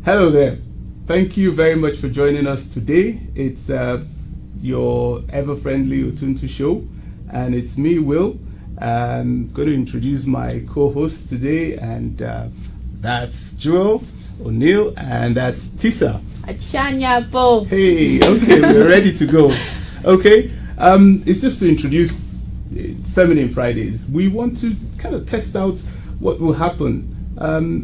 Hello there. Thank you very much for joining us today. It's your ever-friendly Utuntu show, and it's me, Will. I'm going to introduce my co-host today, and that's Joel, O'Neill, and that's Tisa. Achanya Bo. Hey, okay, we're ready to go. Okay, it's just to introduce Feminine Fridays. We want to kind of test out what will happen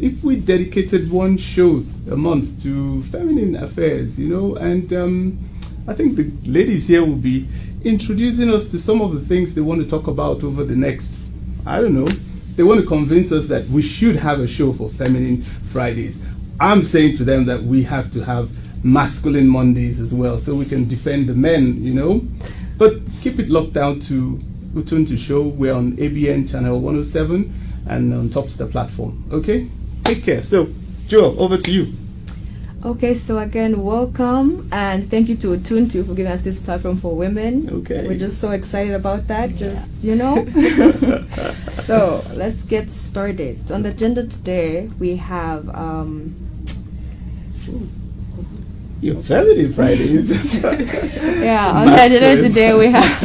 if we dedicated one show a month to feminine affairs, and I think the ladies here will be introducing us to some of the things they want to talk about over the next, they want to convince us that we should have a show for Feminine Fridays. I'm saying to them that we have to have Masculine Mondays as well, so we can defend the men, But keep it locked down to Utuntu Show. We're on ABN channel 107 and on Topster platform. Okay? Take care. So, Joel, over to you. Okay, so again, welcome and thank you to Utuntu for giving us this platform for women. Okay. We're just so excited about that, So, let's get started. On the agenda today, we have Your Feminine Fridays. yeah, on the agenda today we have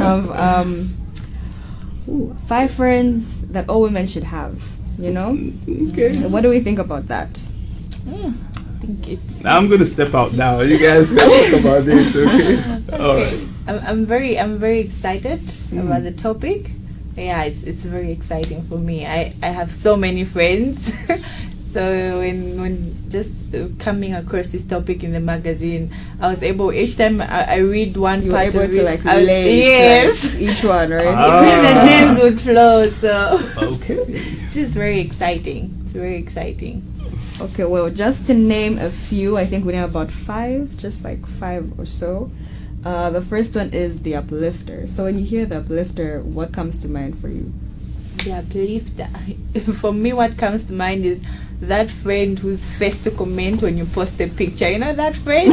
5 friends that all women should have, Okay. What do we think about that? I think it's. I'm going to step out now. You guys talk about this, okay? All right. I'm very excited about the topic. Yeah, it's very exciting for me. I have so many friends. So when just coming across this topic in the magazine, I was able, each time I read one You part were able of to it, relate yes, each one, right? the names would flow. So Okay. this is very exciting. It's very exciting. Okay, well, just to name a few, I think we name about 5, just like 5 or so. The first one is the Uplifter. So when you hear the Uplifter, what comes to mind for you? The Uplifter. For me, what comes to mind is that friend who's first to comment when you post a picture. You know that friend?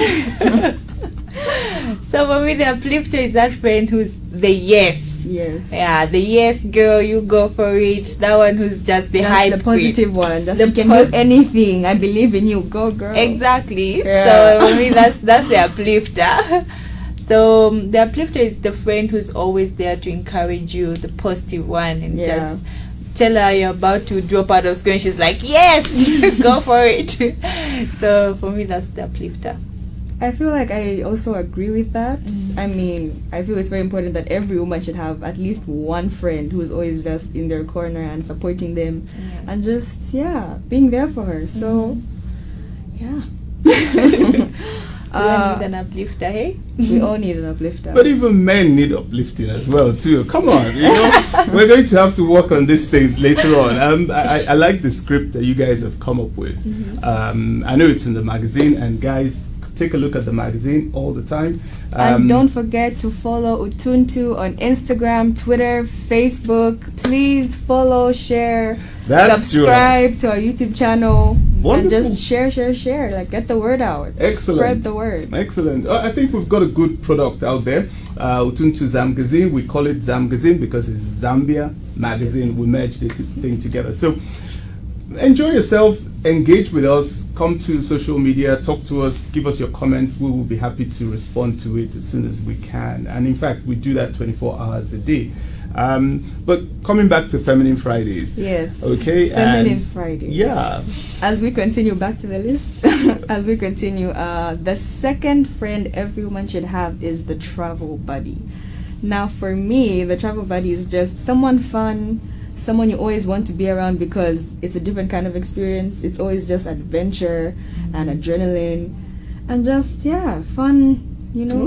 So for me, the Uplifter is that friend who's the yes. Yes. Yeah, the yes girl, you go for it. That one who's just the hype the positive one. Just The you can do anything. I believe in you. Go, girl. Exactly. Yeah. So for me, that's the Uplifter. So the Uplifter is the friend who's always there to encourage you, the positive one, and just tell her you're about to drop out of school and she's like, yes, go for it. So for me, that's the Uplifter. I feel like I also agree with that. I mean, I feel it's very important that every woman should have at least one friend who's always just in their corner and supporting them and just, being there for her. So, We need an uplifter, hey? we all need an uplifter. But even men need uplifting as well, too. Come on, we're going to have to work on this thing later on. I like the script that you guys have come up with. I know it's in the magazine, and guys, take a look at the magazine all the time. And don't forget to follow Utuntu on Instagram, Twitter, Facebook. Please follow, share, subscribe to our YouTube channel. Wonderful. And just share. Like, get the word out. Excellent. Spread the word. Excellent. I think we've got a good product out there. Utuntu ZAMgazine. We call it ZAMgazine because it's Zambia magazine. We merged the thing together. So enjoy yourself. Engage with us. Come to social media. Talk to us. Give us your comments. We will be happy to respond to it as soon as we can. And in fact, we do that 24 hours a day. But coming back to Feminine Fridays. Yes. Okay. Feminine Fridays. Yeah. As we continue back to the list, the second friend every woman should have is the travel buddy. Now, for me, the travel buddy is just someone fun, someone you always want to be around because it's a different kind of experience. It's always just adventure and adrenaline and just, fun,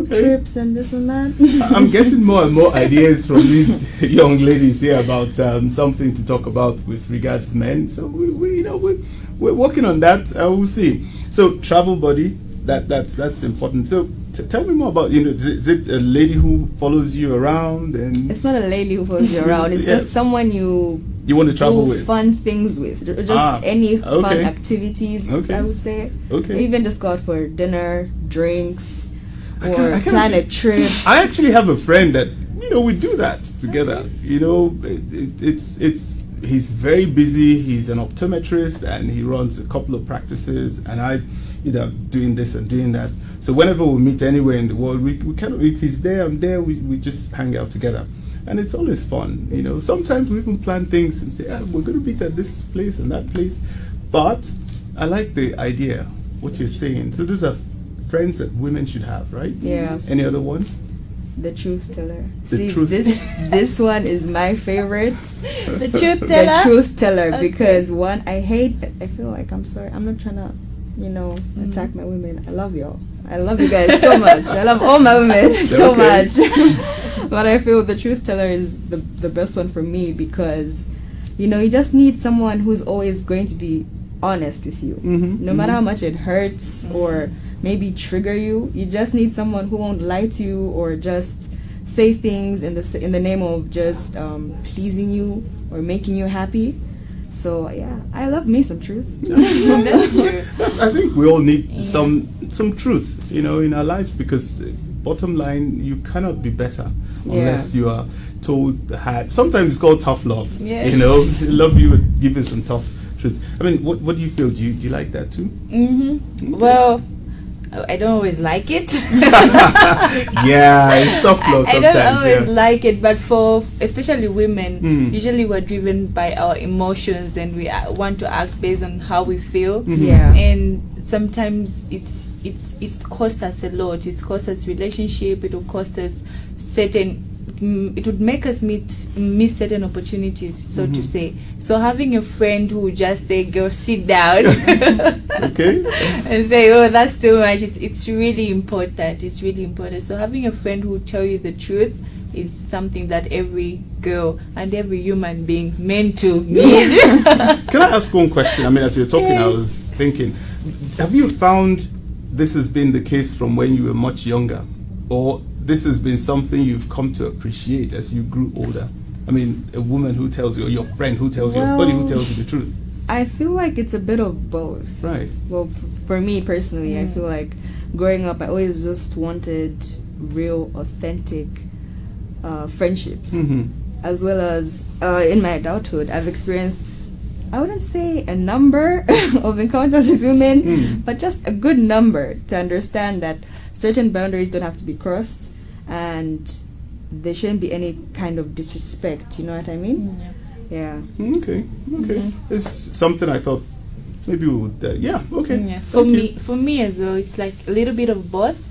trips and this and that. I'm getting more and more ideas from these young ladies here about something to talk about with regards to men. So we're working on that. We'll see. So travel buddy, that's important. So tell me more about is it a lady who follows you around? And it's not a lady who follows you around. It's just someone you want to travel with, fun things with, just any fun activities. I would say. Okay. Even just go out for dinner, drinks, or plan a trip. I actually have a friend that we do that together. He's very busy. He's an optometrist and he runs a couple of practices. And doing this and doing that. So whenever we meet anywhere in the world, we kind of, if he's there, I'm there, we just hang out together. And it's always fun, Sometimes we even plan things and say, we're going to meet at this place and that place. But I like the idea, what you're saying. So those are friends that women should have, right? Yeah. Any other one? The truth teller. Truth. This one is my favorite. The truth teller. The truth teller, Okay. because one, I feel like, I'm sorry, I'm not trying to, attack my women. I love y'all. I love you guys so much. I love all my women so much. But I feel the truth teller is the best one for me, because, you just need someone who's always going to be honest with you. No matter how much it hurts or maybe trigger you, you just need someone who won't lie to you or just say things in the name of just pleasing you or making you happy. So yeah, I love me some truth. That's true. I think we all need some truth, in our lives, because bottom line, you cannot be better unless you are told hard. Sometimes it's called tough love. Yes. Love you and give you some tough truth. I mean, what do you feel? Do you like that too? Okay. Well, I don't always like it. Yeah, it's tough love sometimes. I don't always like it, but for especially women, usually we're driven by our emotions and we want to act based on how we feel. Yeah. And sometimes it's cost us a lot. It's cost us relationship. It will cost us certain. It would make us miss certain opportunities, so to say. So having a friend who just say, "Girl, sit down," okay, and say, "Oh, that's too much." It's really important. It's really important. So having a friend who will tell you the truth is something that every girl and every human being meant to need. Can I ask one question? I mean, as you're talking, I was thinking, have you found this has been the case from when you were much younger, or this has been something you've come to appreciate as you grew older? I mean, a woman who tells you, or your friend who tells you, your buddy who tells you the truth. I feel like it's a bit of both. Right. Well, for me personally, I feel like growing up, I always just wanted real, authentic friendships. As well as in my adulthood, I've experienced, I wouldn't say a number of encounters with women, but just a good number to understand that certain boundaries don't have to be crossed, and there shouldn't be any kind of disrespect. You know what I mean? Yeah. Okay. It's something I thought maybe we would. Okay. For me as well, it's like a little bit of both.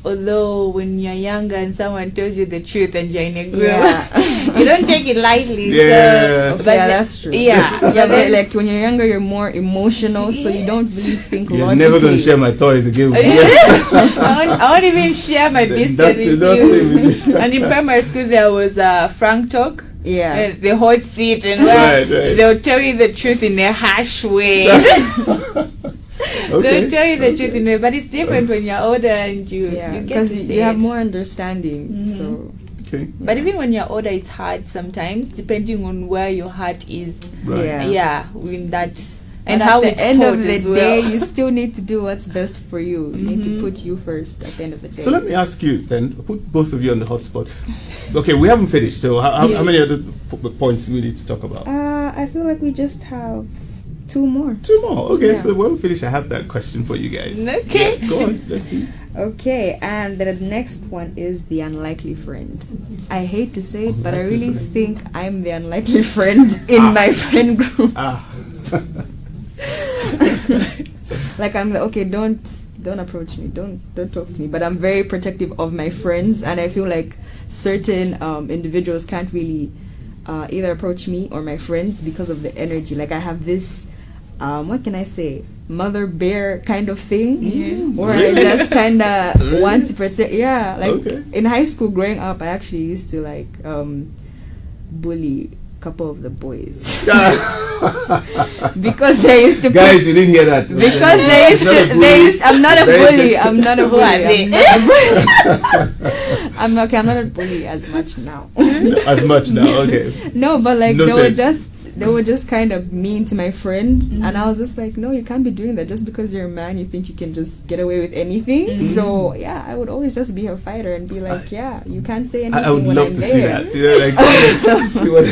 Although when you're younger and someone tells you the truth and you're in a group, you don't take it lightly. Yeah. So, Okay, that's true. Yeah. But like when you're younger, you're more emotional, so you don't really think You're logically. never going to share my toys again with you. I won't even share my biscuit That's with another you. thing with you. And in primary school, there was Frank Talk. Yeah. The hot seat, and Right. they'll tell you the truth in a harsh way. They'll tell you the truth in a way, but it's different when you're older and you get to because say you have it. more understanding. So Okay. But even when you're older, it's hard sometimes, depending on where your heart is. Right. Yeah. In that, and But how at the it's end taught of the as day, well. you still need to do what's best for you. You need to put you first at the end of the day. So let me ask you then, put both of you on the hot spot. Okay, we haven't finished. So how many other points we need to talk about? I feel like we just have two more. Two more. Okay, Yeah. so when we finish, I have that question for you guys. Okay. Yeah, go on. Let's see. Okay, and the next one is the unlikely friend. I hate to say it, but I really think I'm the unlikely friend in my friend group. Like I'm like, okay, don't approach me, don't talk to me. But I'm very protective of my friends, and I feel like certain individuals can't really either approach me or my friends because of the energy. Like I have this, what can I say? Mother bear kind of thing, or I just kind of want to protect. Yeah, like in high school growing up, I actually used to like bully a couple of the boys because they used to. Guys, you didn't hear that. Because they used. I'm not a bully. I'm not a bully. I'm okay. I'm not a bully as much now. As much now, okay. No, but like Noted. they were just kind of mean to my friend, and I was just like, no, you can't be doing that. Just because you're a man, you think you can just get away with anything. So yeah, I would always just be her fighter and be like, yeah, you can't say anything. I would when love I'm to there. see that. You know, like see what.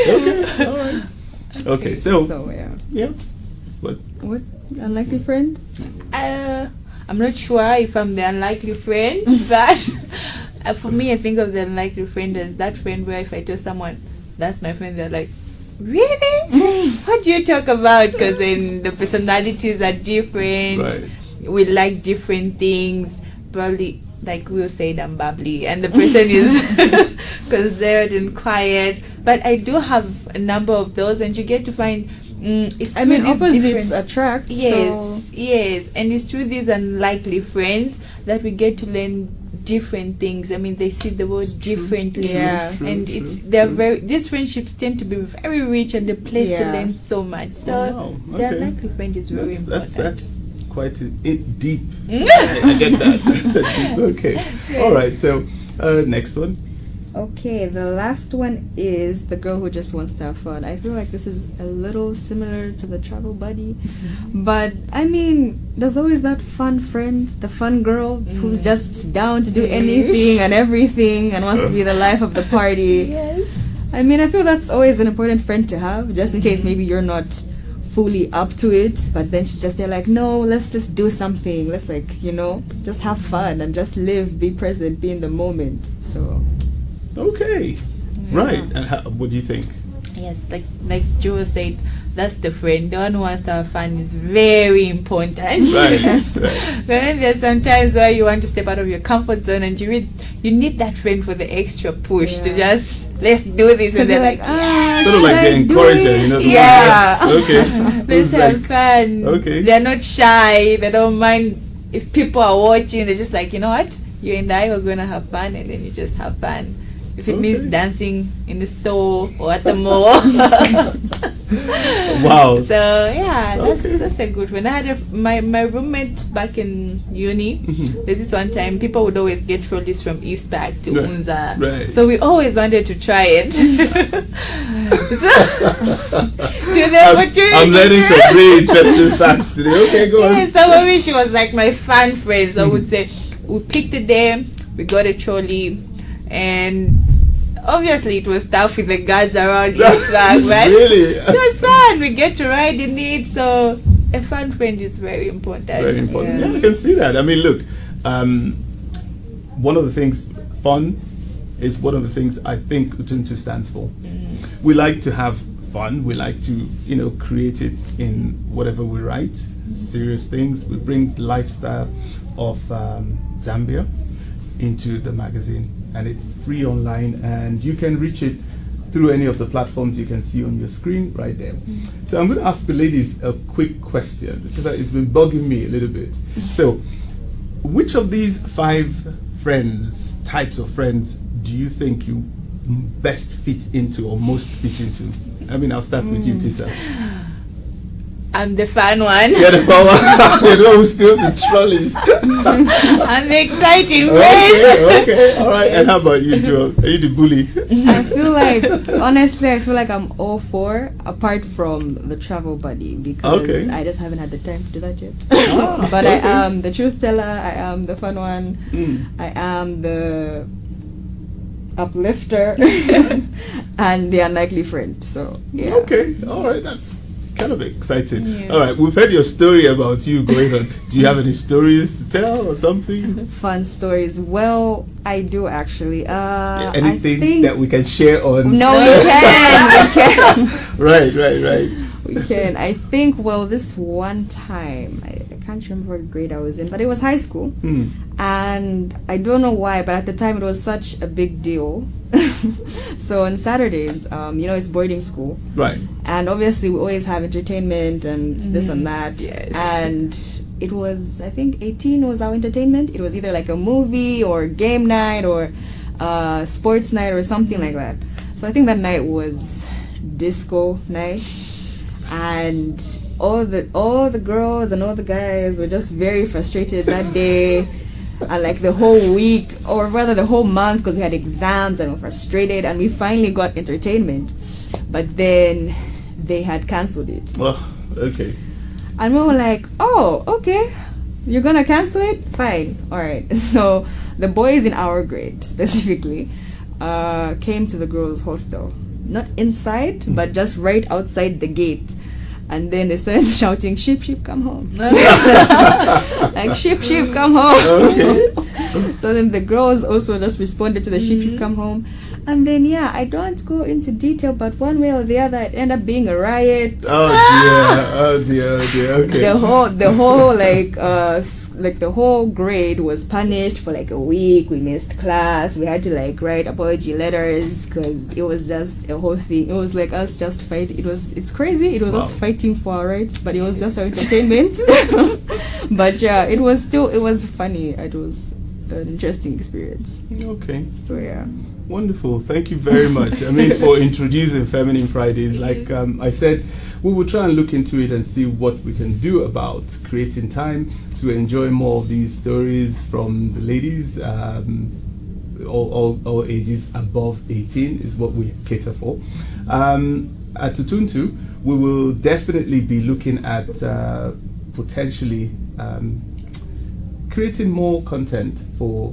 Okay, all right. Okay, so yeah. yeah. What? What? Unlikely friend? I'm not sure if I'm the unlikely friend, but for me, I think of the unlikely friend as that friend where if I tell someone that's my friend, they're like, really? What do you talk about? Because then the personalities are different. Right. We like different things. Probably, like we'll say, I'm bubbly, and the person is conserved and quiet. But I do have a number of those, and you get to find. It's I mean, through these opposites different- attract. Yes, So yes, and it's through these unlikely friends that we get to learn different things. I mean, they see the world differently, Yeah. and True, they're true. very. These friendships tend to be very rich and a place to Yeah. learn so much. So Wow, the okay. unlikely friend is very important. That's quite deep. I get that. Okay. All right. So next one. okay, the last one is the girl who just wants to have fun. I feel like this is a little similar to the travel buddy, but I mean, there's always that fun friend, the fun girl who's just down to do anything and everything and wants to be the life of the party. Yes. I mean, I feel that's always an important friend to have, just in case maybe you're not fully up to it, but then she's just there like, no, let's just do something. Let's just have fun and just live, be present, be in the moment. So Okay. Right. And what do you think? Yes, like Joe said, that's the friend. The one who wants to have fun is very important. Right. Right. But then there's sometimes where you want to step out of your comfort zone, and you need that friend for the extra push to Yeah. just let's do this, and they're like, Sort of like the encourager, you know? Yeah. Okay. let's Who's have like, fun. okay. They're not shy. They don't mind if people are watching. They're just like, you know what? You and I are gonna have fun, and then you just have fun. If it means Okay. dancing in the store or at the mall. Wow. So yeah, Okay. that's a good one. I had my roommate back in uni. There's this one time people would always get trolleys from Eastpack to Right. Unza. Right. So we always wanted to try it. So, to the opportunity. I'm learning some really interesting facts today. Okay, go on. Yeah, so maybe she was like my fan friend. So I would say we picked a day, we got a trolley, and obviously it was tough with the guards around Eastpack, but Really? it was fun. We get to ride in it, so a fun friend is very important. Very important. Yeah. Yeah, I can see that. I mean, look, one of the things, fun is one of the things I think Utuntu stands for. We like to have fun. We like to, create it in whatever we write, serious things. We bring the lifestyle of Zambia into the magazine, and it's free online, and you can reach it through any of the platforms you can see on your screen right there. So I'm going to ask the ladies a quick question because it's been bugging me a little bit. So which of these 5 types of friends do you think you best fit into or most fit into? I mean, I'll start with you, Tisa. I'm the fun one. You're the power. You're the one who steals the trolleys. I'm the exciting friend. Okay, all right. And how about you, Joe? Are you the bully? I feel like, honestly, I'm all 4, apart from the travel buddy, because Okay. I just haven't had the time to do that yet. Ah, But okay. I am the truth teller, I am the fun one, I am the uplifter, and the unlikely friend. So, yeah. Okay, all right. That's kind of exciting. Yes. All right, we've heard your story about you going on. Do you have any stories to tell or something? Fun stories. Well, I do actually. Anything I think that we can share on? No, we can. Right. We can. I think, well, this one time, I can't remember what grade I was in, but it was high school. And I don't know why, but at the time it was such a big deal. So on Saturdays, it's boarding school. Right. And obviously we always have entertainment and this and that. Yes. And it was, I think 18 was our entertainment. It was either like a movie or game night or sports night or something like that. So I think that night was disco night. And all the girls and all the guys were just very frustrated that day. And like the whole week, or rather the whole month, because we had exams and we were frustrated, and we finally got entertainment, but then they had cancelled it. Well, okay. And we were like, oh, okay, you're gonna cancel it? Fine, alright. So the boys in our grade specifically came to the girls' hostel, not inside, but just right outside the gate. And then they started shouting, sheep, sheep, come home. Like, sheep, sheep, come home. Okay. So then the girls also just responded to the sheep, sheep, come home. And then, yeah, I don't go into detail, but one way or the other, it ended up being a riot. Oh dear, okay. The whole grade was punished for like a week. We missed class. We had to like write apology letters because it was just a whole thing. It was like us just fighting. It's crazy. It was us fighting for our rights, but it was just our entertainment. But yeah, it was funny. It was an interesting experience. Okay. So yeah. Wonderful. Thank you very much. I mean, for introducing Feminine Fridays. Like I said, we will try and look into it and see what we can do about creating time to enjoy more of these stories from the ladies. All ages above 18 is what we cater for. At Utuntu, we will definitely be looking at potentially creating more content for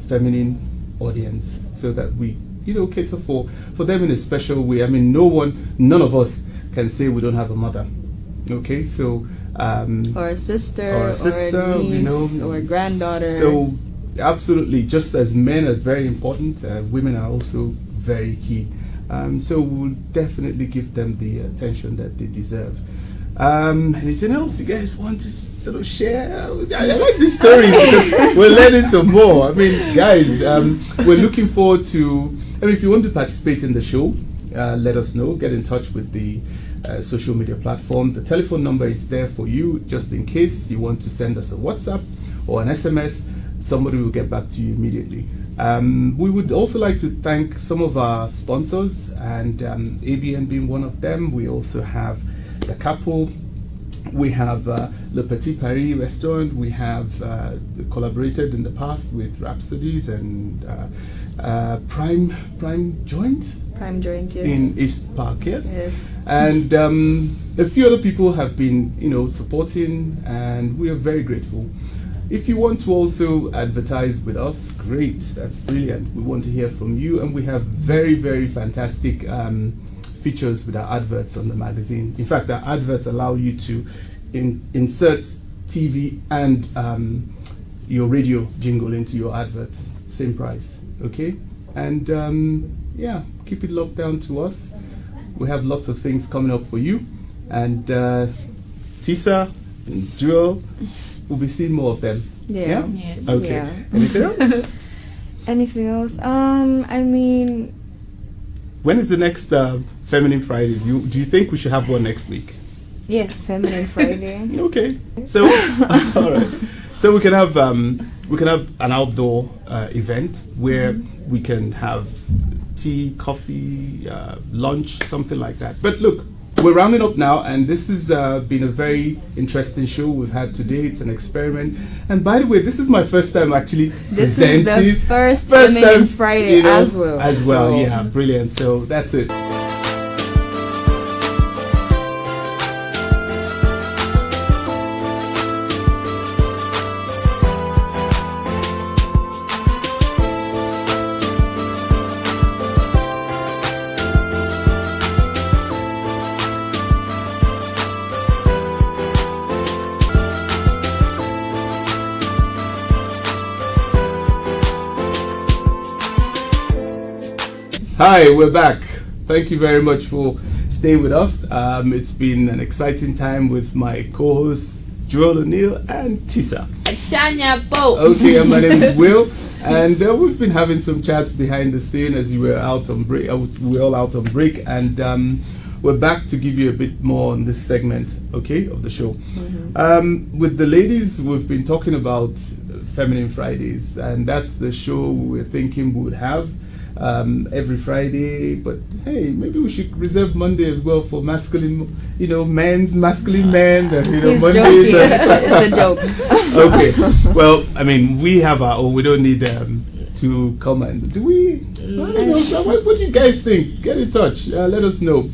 feminine audience, so that we cater for them in a special way. I mean, none of us can say we don't have a mother, okay? So or a sister or a niece or a granddaughter. So absolutely, just as men are very important, women are also very key. So we'll definitely give them the attention that they deserve. Anything else you guys want to sort of share? I like these stories because we're learning some more. I mean, guys, we're looking forward to. I mean, if you want to participate in the show, let us know. Get in touch with the social media platform. The telephone number is there for you, just in case you want to send us a WhatsApp or an SMS. Somebody will get back to you immediately. We would also like to thank some of our sponsors, and ABN being one of them. We also have the Couple, we have Le Petit Paris restaurant, we have collaborated in the past with Rhapsodies and Prime Joint. Prime Joint, yes. In East Park, yes. Yes. And a few other people have been, supporting, and we are very grateful. If you want to also advertise with us, great, that's brilliant. We want to hear from you, and we have very, very fantastic features with our adverts on the magazine. In fact, our adverts allow you to insert TV and your radio jingle into your advert, same price, okay? And yeah, keep it locked down to us. We have lots of things coming up for you, and Tisa and Jewel, we'll be seeing more of them. Yeah. Yes. Okay. Yeah. Anything else? Anything else? I mean, when is the next Feminine Fridays? Do you think we should have one next week? Yes. Feminine Friday. Okay. So all right. So we can have an outdoor event where we can have tea, coffee, lunch, something like that. But look, we're rounding up now, and this has been a very interesting show we've had today. It's an experiment, and by the way, this is my first time actually This presenting. is the first Feminine Friday as well. So Yeah, brilliant. So that's it. Hi, we're back. Thank you very much for staying with us. It's been an exciting time with my co-hosts Joel O'Neill and Tisa. Shanya Bo. Okay, and my name is Will, and we've been having some chats behind the scene as you were out on break. We're all out on break, and we're back to give you a bit more on this segment, okay, of the show. Mm-hmm. With the ladies, we've been talking about Feminine Fridays, and that's the show we were thinking we would have every Friday, but hey, maybe we should reserve Monday as well for masculine, masculine men. He's Mondays. joking. It's a joke. Okay, well, I mean, we have our own. We don't need to come and do we? I don't know. So what do you guys think? Get in touch. Let us know.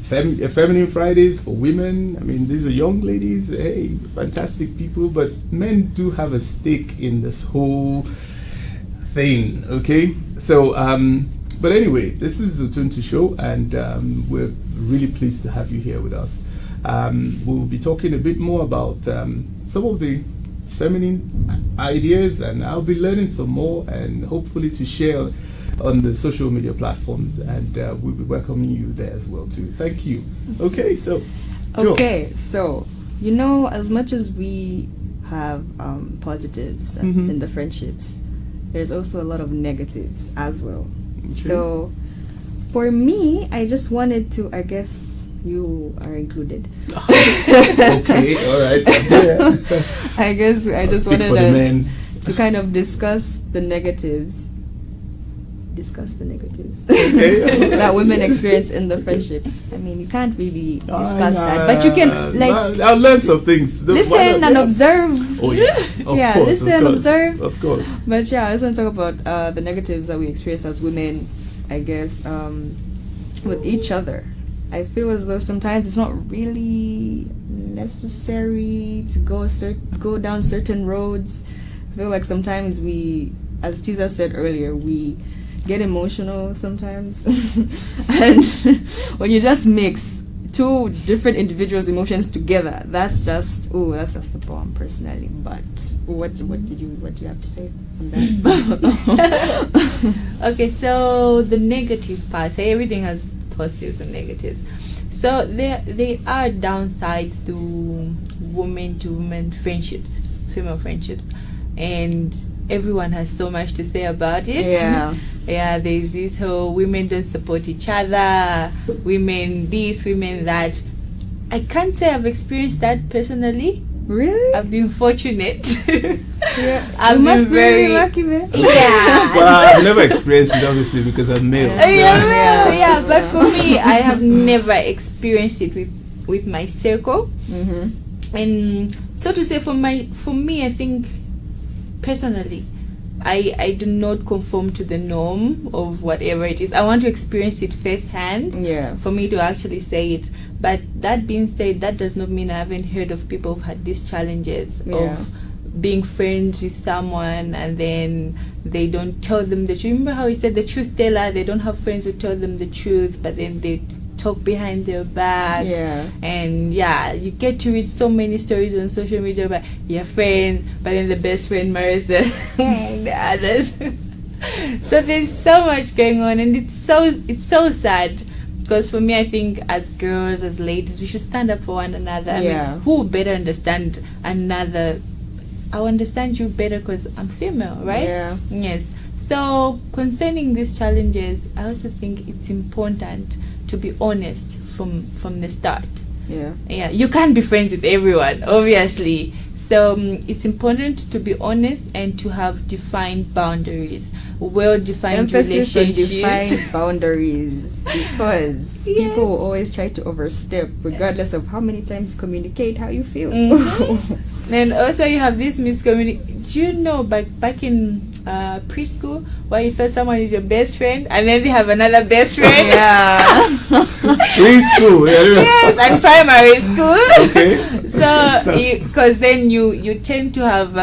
Feminine Fridays for women. I mean, these are young ladies. Hey, fantastic people, but men do have a stake in this whole thing, okay? So, but anyway, this is the Utuntu show, and we're really pleased to have you here with us. We'll be talking a bit more about some of the feminine ideas, and I'll be learning some more, and hopefully to share on the social media platforms, and we'll be welcoming you there as well too. Thank you. Okay, so Jo. Okay, so as much as we have positives in the friendships, there's also a lot of negatives as well. Okay. So for me, I just wanted to, I guess you are included. Okay, all right. Yeah. I guess I just speak wanted for the us men. to kind of discuss the negatives. Okay, that women yes. experience in the friendships. I mean, you can't really discuss that, but you can I'll learn some things. listen and observe. Oh yeah, of course, listen of and course, observe. Of course. But yeah, I just want to talk about the negatives that we experience as women, I guess, with each other. I feel as though sometimes it's not really necessary to go down certain roads. I feel like sometimes we, as Tiza said earlier, we get emotional sometimes. And when you just mix two different individuals' emotions together, that's just the bomb, personally. But what do you have to say on that? Okay, so the negative part, say everything has positives and negatives. So there are downsides to women friendships, female friendships, and everyone has so much to say about it. Yeah, there's this whole women don't support each other, women this, women that. I can't say I've experienced that personally. Really? I've been fortunate. Yeah. I've You must been be very really lucky, man. Yeah. Well, I've never experienced it, obviously, because I'm male. Yeah, but for me, I have never experienced it with my circle. Mm-hmm. And so to say, for me, I think personally, I do not conform to the norm of whatever it is. I want to experience it firsthand. Yeah. For me to actually say it. But that being said, that does not mean I haven't heard of people who've had these challenges of being friends with someone and then they don't tell them the truth. Remember how he said the truth teller? They don't have friends who tell them the truth, but then they talk behind their back. Yeah. And you get to read so many stories on social media about your friends, but then the best friend marries the others. So there's so much going on, and it's so sad. Because for me, I think as girls, as ladies, we should stand up for one another. I mean, who would better understand another? I'll understand you better because I'm female, right? Yeah. Yes. So concerning these challenges, I also think it's important to be honest from the start. Yeah. Yeah. You can't be friends with everyone, obviously. So it's important to be honest and to have defined boundaries, well-defined Emphasis relationships. on defined boundaries, because people will always try to overstep, regardless of how many times you communicate how you feel. Mm-hmm. And also you have this miscommunication. Do you know back in preschool where you thought someone is your best friend and then they have another best friend? Yeah. Preschool, yes, and primary school. Okay. So because then you tend to have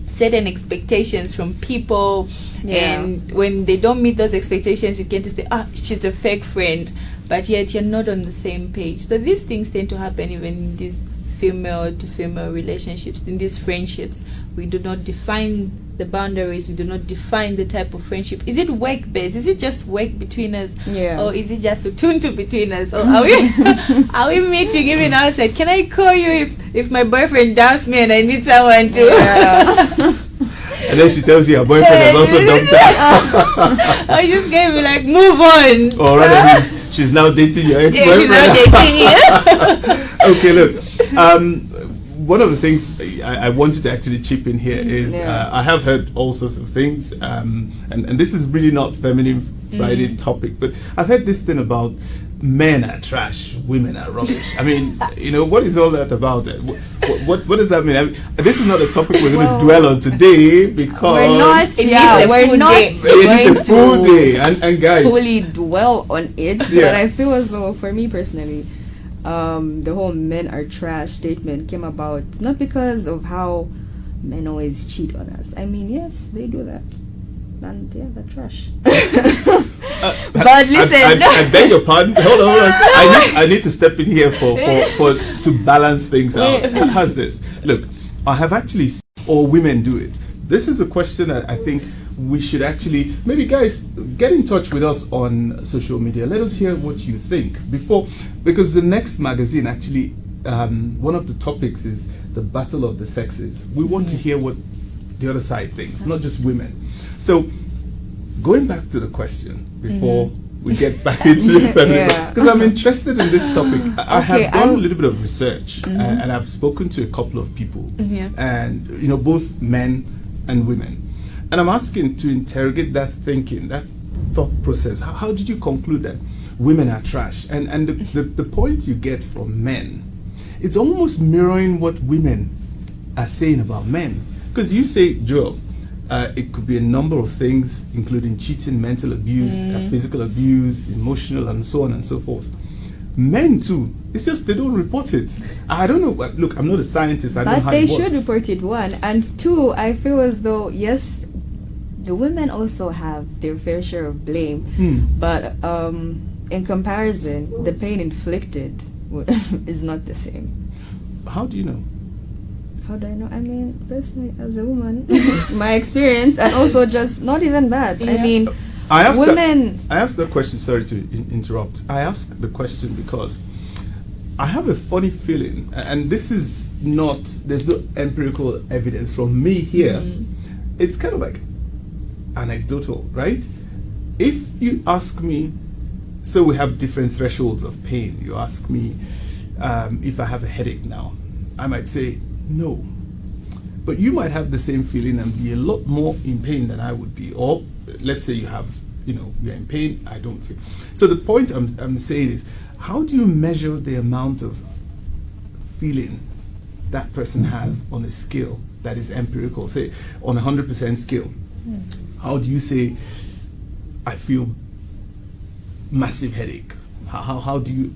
certain expectations from people, and when they don't meet those expectations, you tend to say, she's a fake friend, but yet you're not on the same page. So these things tend to happen even in these female to female relationships, in these friendships. We do not define the boundaries, we do not define the type of friendship. Is it work based? Is it just work between us? Or is it just Utuntu between us? Or are we meeting even outside? Can I call you if my boyfriend dumps me and I need someone to and then she tells you her boyfriend has also dumped her. I just gave me like, move on. Or rather she's now dating your ex-boyfriend. Yeah, she's now dating you. Okay, look. One of the things I wanted to actually chip in here is I have heard all sorts of things, and this is really not Feminine Friday topic, but I've heard this thing about men are trash, women are rubbish. I mean, what is all that about? What does that mean? This is not a topic we're going to dwell on today because we're not it's a full day, and guys, fully dwell on it. But I feel as though, for me personally, the whole men are trash statement came about not because of how men always cheat on us. I mean, yes, they do that, and they're trash. But listen, I beg your pardon. Hold on. I need to step in here for to balance things out. How's this? Look, I have actually seen all women do it. This is a question that I think we should actually, maybe guys, get in touch with us on social media. Let us hear what you think because the next magazine actually, one of the topics is the battle of the sexes. We want to hear what the other side thinks, not just women. So, going back to the question before we get back into the feminine, because I'm interested in this topic. I have done a little bit of research and I've spoken to a couple of people, and both men and women, and I'm asking to interrogate that thinking, that thought process. How did you conclude that women are trash? And the point you get from men, it's almost mirroring what women are saying about men. Because you say, Joel, it could be a number of things, including cheating, mental abuse, physical abuse, emotional, and so on and so forth. Men too. It's just they don't report it. I don't know. Look, I'm not a scientist. I don't know how it works. But they should report it, one. And two, I feel as though, yes, the women also have their fair share of blame. But in comparison, the pain inflicted is not the same. How do you know? How do I know? I mean, personally, as a woman, my experience, and also just not even that. I mean, I asked the question. Sorry to interrupt. I asked the question because I have a funny feeling, and this is not. There's no empirical evidence from me here. It's kind of like anecdotal, right? If you ask me, so we have different thresholds of pain. You ask me if I have a headache now, I might say no, but you might have the same feeling and be a lot more in pain than I would be. Or let's say you have, you're in pain, I don't feel. So the point I'm saying is, how do you measure the amount of feeling that person has on a scale that is empirical? Say on a 100% scale, how do you say I feel massive headache? How do you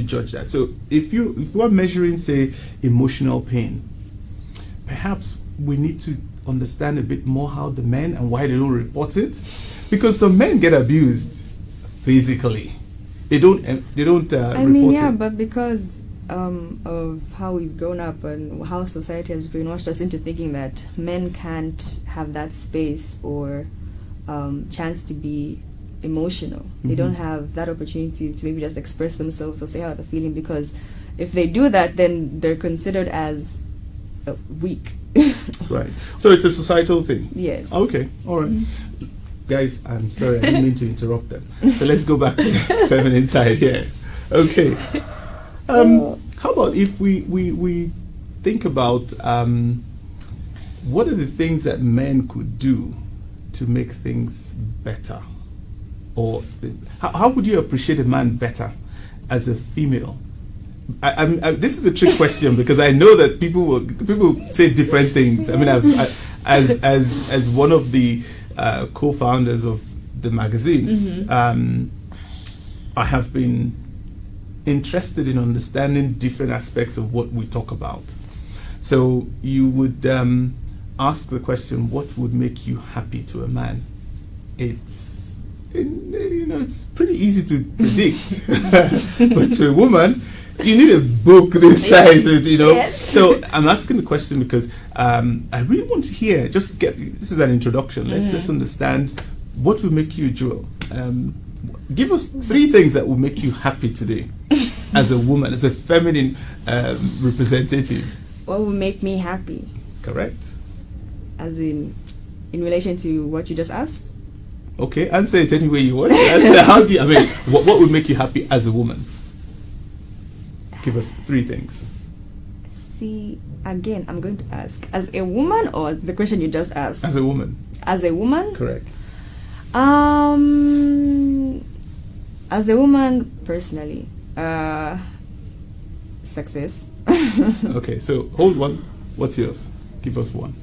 judge that? So if you are measuring, say, emotional pain, perhaps we need to understand a bit more how the men and why they don't report it, because some men get abused physically. They don't report it. But because of how we've grown up and how society has brainwashed us into thinking that men can't have that space or chance to be emotional. They don't have that opportunity to maybe just express themselves or say how they're feeling, because if they do that, then they're considered as weak. Right. So it's a societal thing. Yes. Okay. All right. Guys, I'm sorry, I didn't mean to interrupt them. So let's go back to the feminine side here. Okay. How about if we think about what are the things that men could do to make things better? Or how would you appreciate a man better as a female? This is a trick question because I know that people say different things. I mean, as one of the co-founders of the magazine, I have been interested in understanding different aspects of what we talk about. So you would ask the question, what would make you happy to a man? It's pretty easy to predict, but to a woman, you need a book this size, Yes. So I'm asking the question because I really want to hear. This is an introduction. Let's understand what will make you, Joel. Give us 3 things that will make you happy today, as a woman, as a feminine representative. What will make me happy? Correct. As in relation to what you just asked? Okay, answer it any way you want. What would make you happy as a woman? Give us 3 things. See, again, I'm going to ask, as a woman or the question you just asked? As a woman. As a woman? Correct. As a woman, personally, success. Okay, so hold one. What's yours? Give us one.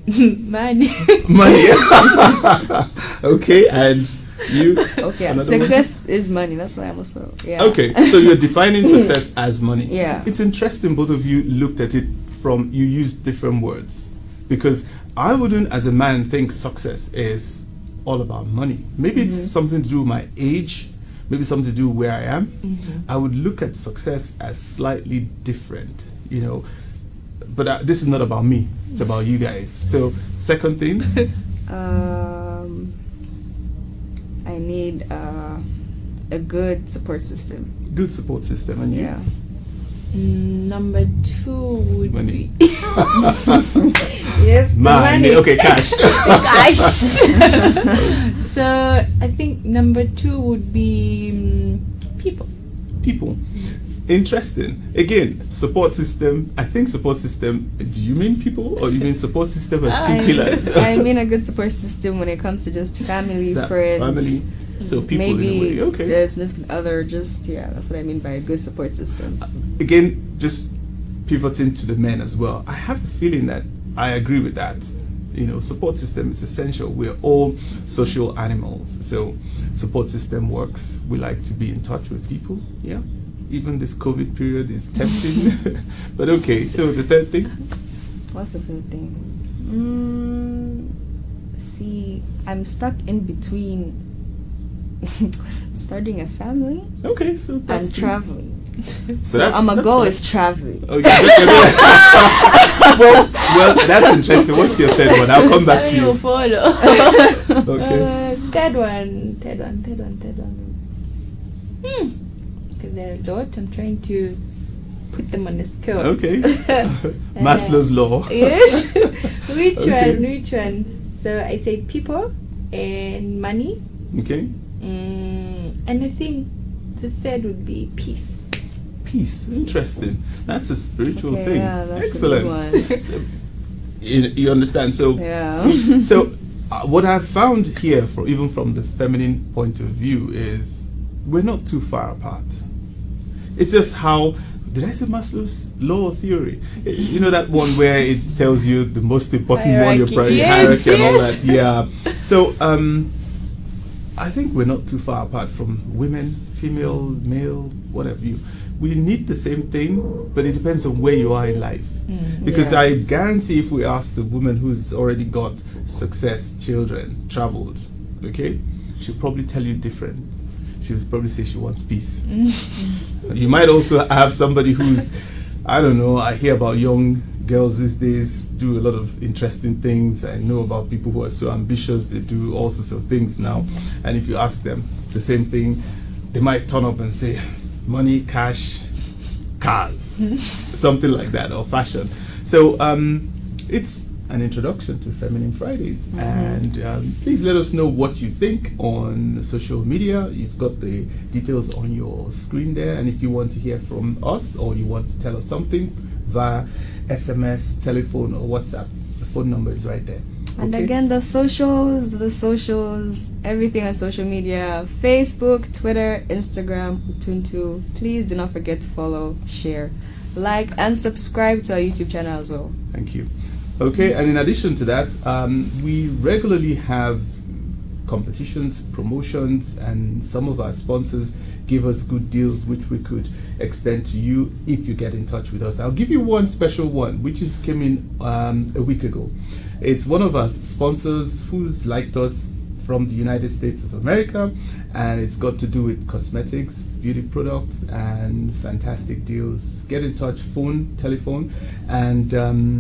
Money. Money. Okay, and you? Okay, success is money. That's why I'm also. Yeah. Okay, so you're defining success as money. Yeah. It's interesting both of you looked at it from, you used different words. Because I wouldn't, as a man, think success is all about money. Maybe it's something to do with my age, maybe something to do with where I am. I would look at success as slightly different, you know. But this is not about me, it's about you guys. So, second thing? I need a good support system. Good support system, and you? Yeah. Number 2 would Money. be Yes, the money. Okay, cash. gosh. So I think number 2 would be people. People. Interesting. Again, support system. I think support system. Do you mean people, or you mean support system as two pillars? I mean a good support system when it comes to just family, friends. Family. So people maybe in a way. Okay. a significant other. Just that's what I mean by a good support system. Again, just pivoting to the men as well. I have a feeling that I agree with that. You know, support system is essential. We're all social animals, so support system works. We like to be in touch with people. Yeah. Even this COVID period is tempting. But okay, so the third thing? What's the third thing? See, I'm stuck in between starting a family Okay, so that's and traveling. So I'm going to that's go nice. with traveling. Oh, well, that's interesting. What's your third one? I'll come back to You you. follow. Okay. Third one. Because there are a lot. I'm trying to put them on the scale. Okay. Maslow's law. Yes. Which Okay. one? So I say people and money. Okay. And I think the third would be peace. Peace. Interesting. That's a spiritual Okay, thing. yeah, that's Excellent. a good one. So, you understand? So, Yeah. so what I've found here, even from the feminine point of view, is we're not too far apart. It's just how, did I say Maslow's law of theory? You know that one where it tells you the most important one, your Hierarchy. hierarchy and all Yes. that. Yeah. So I think we're not too far apart from women, female, male, whatever you. We need the same thing, but it depends on where you are in life. Because Yeah. I guarantee if we ask the woman who's already got success, children, traveled, okay, she'll probably tell you different. She'll probably say she wants peace. You might also have somebody who's, I don't know, I hear about young girls these days do a lot of interesting things. I know about people who are so ambitious, they do all sorts of things now. And if you ask them the same thing, they might turn up and say, money, cash, cars, something like that, or fashion. So it's an introduction to Feminine Fridays. And please let us know what you think on social media. You've got the details on your screen there. And if you want to hear from us or you want to tell us something via SMS, telephone, or WhatsApp, the phone number is right there. And Okay? again, the socials, everything on social media, Facebook, Twitter, Instagram, Utuntu. Please do not forget to follow, share, like, and subscribe to our YouTube channel as well. Thank you. Okay, and in addition to that, we regularly have competitions, promotions, and some of our sponsors give us good deals which we could extend to you if you get in touch with us. I'll give you one special one which just came in a week ago. It's one of our sponsors who's liked us from the United States of America, and it's got to do with cosmetics, beauty products, and fantastic deals. Get in touch, telephone, and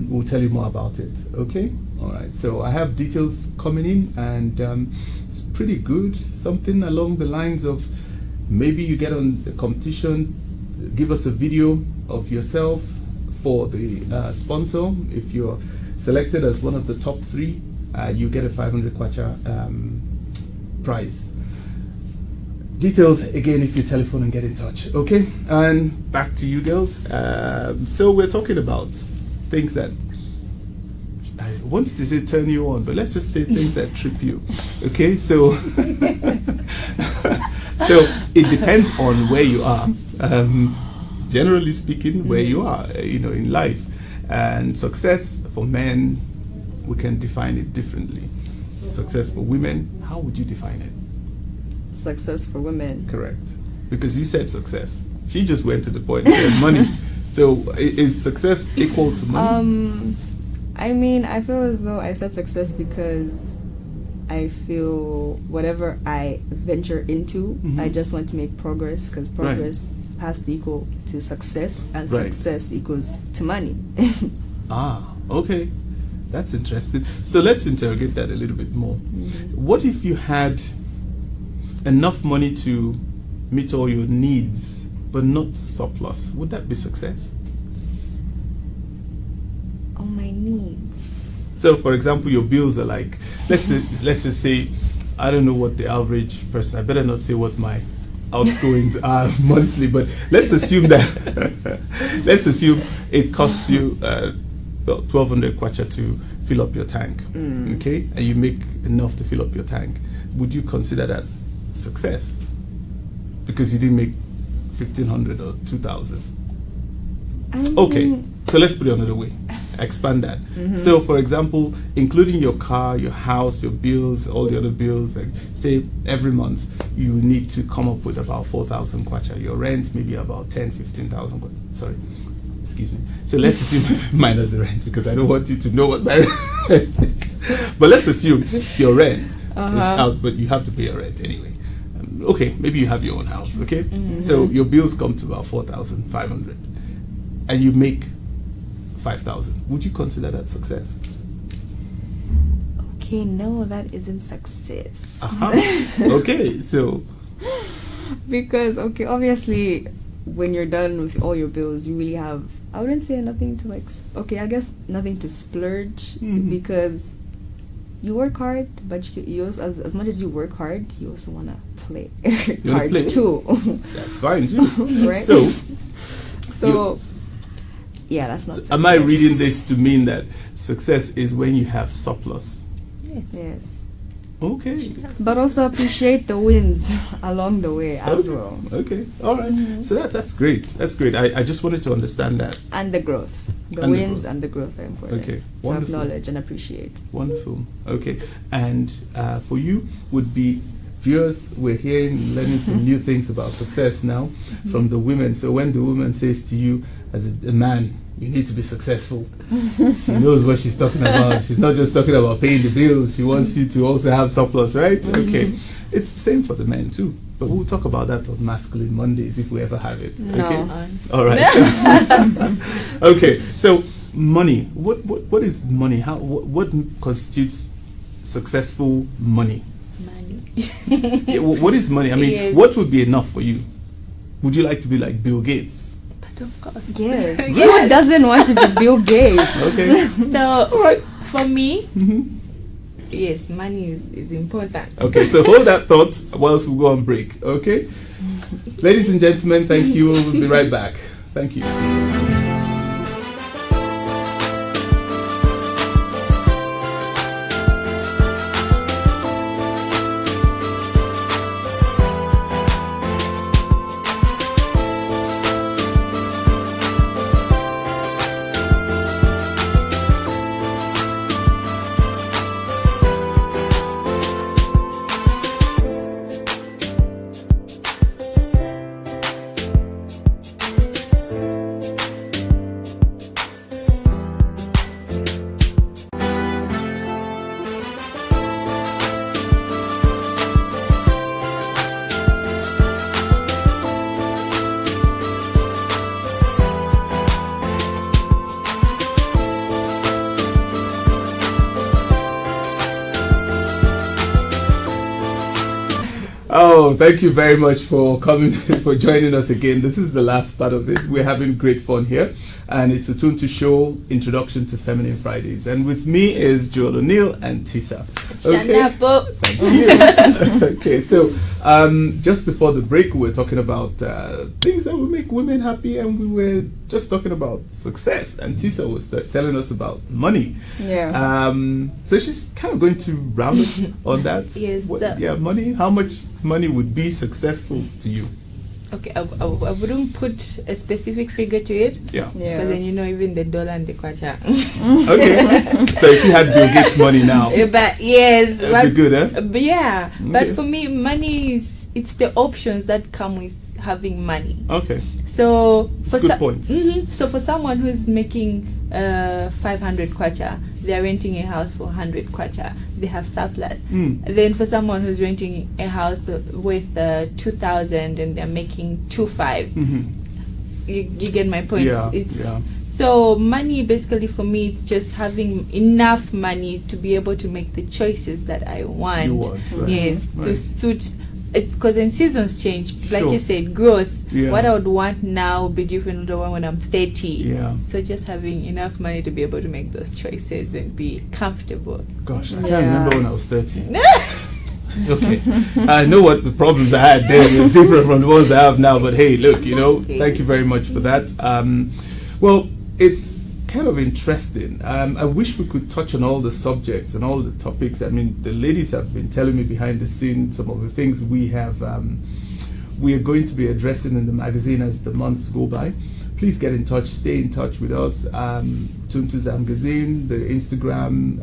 we'll tell you more about it. Okay? All right. So I have details coming in, and it's pretty good. Something along the lines of maybe you get on the competition, give us a video of yourself for the sponsor. If you're selected as one of the top 3, you get a 500 kwacha prize. Details again if you telephone and get in touch. Okay, and back to you girls. So we're talking about things that I wanted to say turn you on, but let's just say things that trip you. Okay, so so it depends on where you are. Generally speaking, where you are, in life. And success for men, we can define it differently. Success for women, how would you define it? Success for women. Correct. Because you said success. She just went to the point and said money. So is success equal to money? I mean, I feel as though I said success because I feel whatever I venture into, I just want to make progress, because progress has to equal to success, and success equals to money. Okay. That's interesting. So let's interrogate that a little bit more. What if you had enough money to meet all your needs, but not surplus? Would that be success? All my needs. So, for example, your bills are like, let's just say, I don't know what the average person, I better not say what my outgoings are monthly, but let's assume that, let's assume it costs you 1,200 kwacha to fill up your tank, okay? And you make enough to fill up your tank. Would you consider that success? Because you didn't make 1,500 or 2,000. Okay, so let's put it another way. Expand that. So, for example, including your car, your house, your bills, all the other bills, like say every month you need to come up with about 4,000 kwacha. Your rent maybe about 10,000-15,000 kwacha. Sorry, excuse me. So let's assume minus the rent, because I don't want you to know what my rent is. But let's assume your rent is out, but you have to pay your rent anyway. Okay, maybe you have your own house. Okay, so your bills come to about 4,500, and you make 5,000. Would you consider that success? Okay, no, that isn't success. Okay, so because obviously, when you're done with all your bills, you really have, I wouldn't say nothing to I guess nothing to splurge, because you work hard, but you also, as much as you work hard, you also want to play hard too. That's fine too. Right? So yeah, that's not success. Am I reading this to mean that success is when you have surplus? Yes. Okay. But also appreciate the wins along the way as well. Okay. All right. So that's great. That's great. I just wanted to understand that. And the growth. The wins and the growth are important. Okay. To acknowledge and appreciate. Wonderful. Okay. And for you would be, viewers, we're hearing, learning some new things about success now from the women. So when the woman says to you as a man, you need to be successful, she knows what she's talking about. She's not just talking about paying the bills. She wants you to also have surplus, right? Okay. It's the same for the men too. But we'll talk about that on Masculine Mondays if we ever have it. Okay. No. All right. Okay. So money. What is money? What constitutes successful money? Money. What is money? I mean, what would be enough for you? Would you like to be like Bill Gates? But of course. Yes. Who doesn't want to be Bill Gates? Okay. So, all right. For me, yes, money is important. Okay, so hold that thought whilst we go on break. Okay, ladies and gentlemen, thank you. We'll be right back. Thank you. Oh, thank you very much for coming, for joining us again. This is the last part of it. We're having great fun here. And it's Utuntu Show, Introduction to Feminine Fridays. And with me is Joel O'Neill and Tisa. Okay. Thank you. Okay, so just before the break, we were talking about things that will make women happy. And we were just talking about success. And Tisa was telling us about money. Yeah. So she's kind of going to round up on that. Yes. Money. How much money would be successful to you? Okay, I wouldn't put a specific figure to it. Yeah. Because then even the dollar and the kwacha. Okay. So if you had Bill Gates money now. But yes. That'd be good, eh? But yeah. Okay. But for me, money it's the options that come with having money. Okay. So That's a good point. So for someone who's making 500 kwacha, they're renting a house for 100 kwacha, they have surplus. Mm. Then for someone who's renting a house with 2,000 and they're making 2,500, Mm-hmm. you get my point. Yeah, It's yeah. so money basically for me, it's just having enough money to be able to make the choices that I want. You want, right. Yes, Right. to suit it, because then seasons change. Like Sure. you said, growth. Yeah. What I would want now will be different from the one when I'm 30. Yeah. So just having enough money to be able to make those choices and be comfortable. Gosh, I Yeah. can't remember when I was 30. Okay. I know what the problems I had then were different from the ones I have now, but hey, look, Exactly. thank you very much for that. Well, it's kind of interesting. I wish we could touch on all the subjects and all the topics. I mean, the ladies have been telling me behind the scenes some of the things we have, we are going to be addressing in the magazine as the months go by. Please get in touch, stay in touch with us. Utuntu ZAMgazine, the Instagram,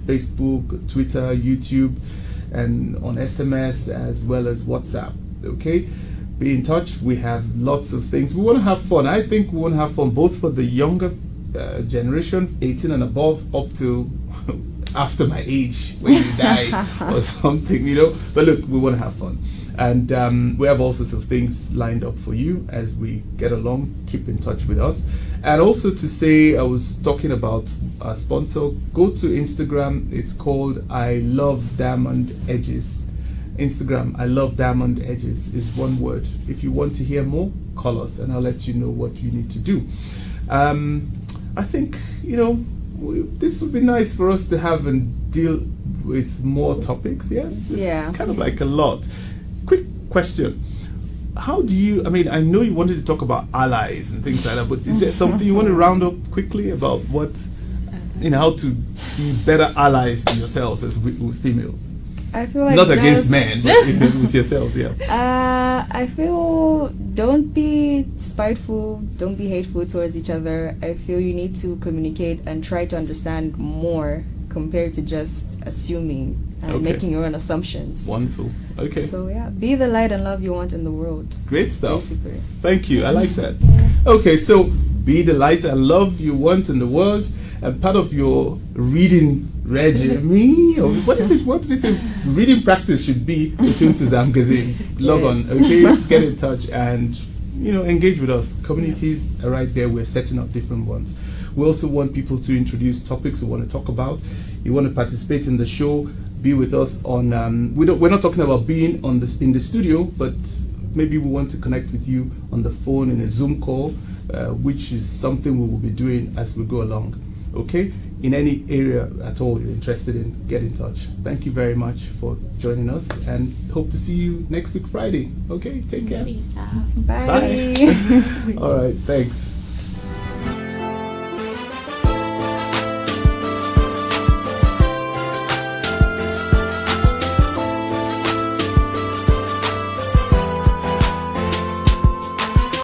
Facebook, Twitter, YouTube, and on SMS as well as WhatsApp. Okay, be in touch. We have lots of things. We want to have fun. I think we want to have fun both for the younger generation, 18 and above, up to after my age when you die or something, But look, we want to have fun. And we have all sorts of things lined up for you as we get along. Keep in touch with us. And also to say, I was talking about our sponsor. Go to Instagram. It's called I Love Diamond Edges. Instagram, I Love Diamond Edges is one word. If you want to hear more, call us and I'll let you know what you need to do. I think, this would be nice for us to have and deal with more topics. Yes? This Yeah. is kind of like a lot. Quick question. How do you, I know you wanted to talk about allies and things like that, but is there something you want to round up quickly about what, how to be better allies to yourselves as with females? I feel like not against men, but with yourselves, yeah. I feel don't be spiteful, don't be hateful towards each other. I feel you need to communicate and try to understand more compared to just assuming and making your own assumptions. Wonderful. Okay. So yeah, be the light and love you want in the world. Great stuff. Basically. Thank you. I like that. Okay, so be the light and love you want in the world, and part of your reading regime, or what is it? What is it? Reading practice should be Utuntu ZAMgazine. Log on, okay? Get in touch and engage with us. Communities are right there. We're setting up different ones. We also want people to introduce topics we want to talk about. You want to participate in the show, be with us on. We're not talking about being in the studio, but maybe we want to connect with you on the phone in a Zoom call, which is something we will be doing as we go along. Okay? In any area at all you're interested in, get in touch. Thank you very much for joining us and hope to see you next week Friday. Okay? Take care. Bye. All right. Thanks.